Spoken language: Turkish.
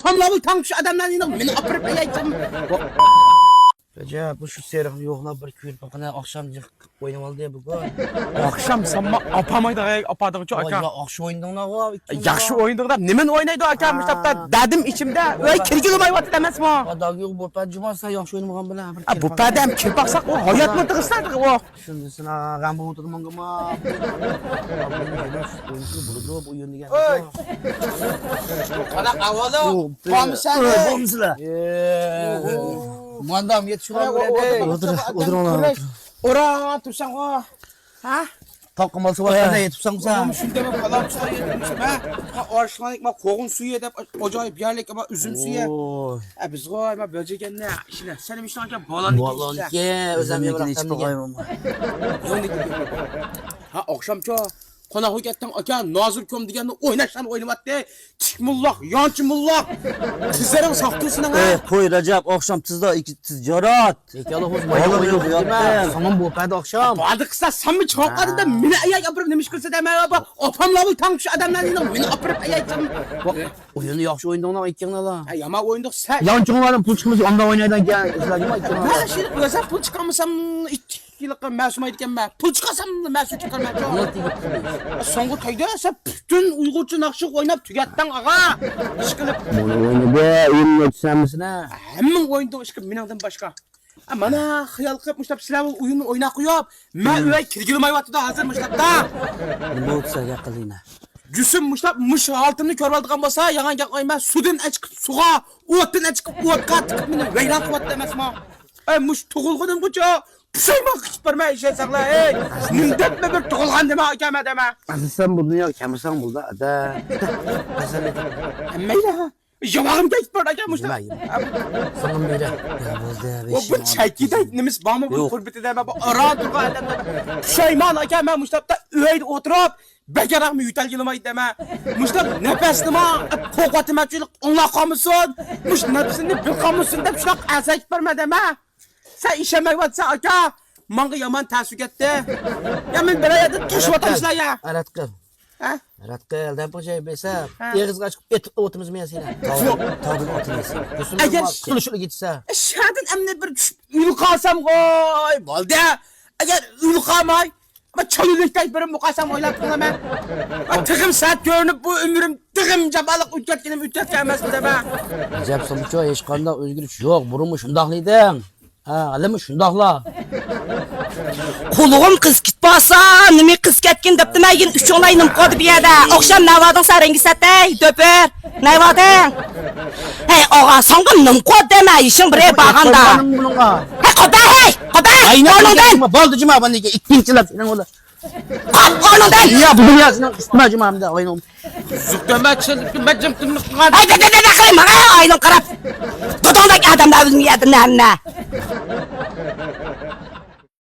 Tamamı tam şu adamlar yine beni apırıp ayayacağım. Recep bu şu seyirci yoğla bir kuyur bakana akşamcık oynamalı diye bugün. Akşam sanma apamaydı apadığın çok Ya aka. akşı oyundun var. Yaxşı oyundun da nemen oynaydı aka Mustafa dedim içimde. Öy kirgilim ayvatı demez mi? Adam yok bu pek cuma sen akşı oynamagan bilen. Bu padem kir baksak o hayat mı tıkısladık o. Şundusun ha ben bu oturdum mangama. Oyuncu bu oyun diye. Oy. Kana havalı. Komiser. Komşular. Mandam yetişir buraya. Otur ona. Ora tursan o. Ha? Takkamal sabahlarda yetişsem sen. Şunda bak falan çıkar yedirmişim ha. Arşlanik ma koğun suyu edip acayip yerlik ama üzüm suyu. Biz koy ma böcek ne işine. Senin işin hakem bağlandık. Vallahi ki özlemeye bıraktım diye. Ha akşam ço. Konak hükümetten aka Nazır Köm diyenle oynaşan oynamadı. Tikmullah, yançımullah. Tizlerin sahtısın ha. Koy Recep akşam tızda iki tiz carat. Ekalı hoş bayağı oynadı yaptım. Tamam bu kadar akşam. Bazı kısa sen mi çoğaldı da mini ayak yapıp demiş kırsa deme abi. Opamla bu tam şu adamlar yine mini apırıp ayayacağım. Oyunu yaxşı oyunda ona iki yana la. Ha yama oyunduk sen. Yançınlarım pul çıkmış onda oynaydan gel. İzlediğim iki yana. Ben şimdi özel pul çıkarmasam yıllıkla masum aydıkken ben. Pul çıkarsam masum çıkarmam. Soңғы тойда sen bütün Uygurca nakşık oynap tügetten ağa. Işkılıp. Bunu oynadı. Oyunu yetişen misin ha? Hemen oyunda ışkılıp minandan başka. Mana xiyal qilib mushlab sizlar o'yinni o'ynab qo'yib, men uy kirgilim ayvatida hozir mushlabda. Nima o'tsa yaqilina. Jusim mushlab mush oltinni ko'rib oldigan bo'lsa, yag'an gap qo'yma, suvdan chiqib suvga, o'tdan chiqib o'tga tiqib meni vayron qilyapti emasmi? Ey mush tug'ilganim bucha pishayma qilib bermay ishlasanglar, ey. Mundetme bir tug'ilgan dema akama dema. Sen bunu ya kemisan bulda da. Mayli. Javog'im ketib bordi aka mushta. Sana böyle. Ya bozda ya. O bu çekide nimiz bağımı bu kurbetide ben bu ara durga adamda pişayman aka ben muştabda üyde oturup begarak mı yütelgilim deme. Muştab nefesime kokatime çocuk onla kamışsın. Muş nefesini bir kamışsın da pişak asayip verme deme. Sen işemek vatsa aka manga yaman tasvik etti. Yaman bir ayada tuş vatanışlar ya. Arat kıl. Ha? Arat kıl. Ben bu şey besap. Yeriz kaçıp et otumuzu mu yasıyla? Tavuk otunu yasıyla. Eğer Kılıçlı gitse. Şadın emne bir ül kalsam koy. Balde. Eğer ül kalmay. Ama çalılıkta bir mukasam oylap kılama. Tıkım saat görünüp bu ömrüm tıkım cabalık ütket gelmez mi de be. Recep sonuçta hiç kanda özgürlük yok. Burunmu şundaklıydın. Ha, alımı şundakla. Kuluğum kız gitmasa, nimi kız ketkin deptim ayın 3 olayınım kodu bir yerde. Akşam ne vardın sarengi satay, döpür. Ne vardın? Hey ağa sanğın nım kod deme işin buraya bağında. Hey koda hey, koda. Onundan. Baldıcıma bana ki ikinci laf senin ola. Onundan. Ya bu dünya senin üstüme cumam da oyunum. Zıkkın ben çıldıktım ben cımtım. Ay de kıyma ayının karab. Dudağındaki adamlar özünü yedin ne?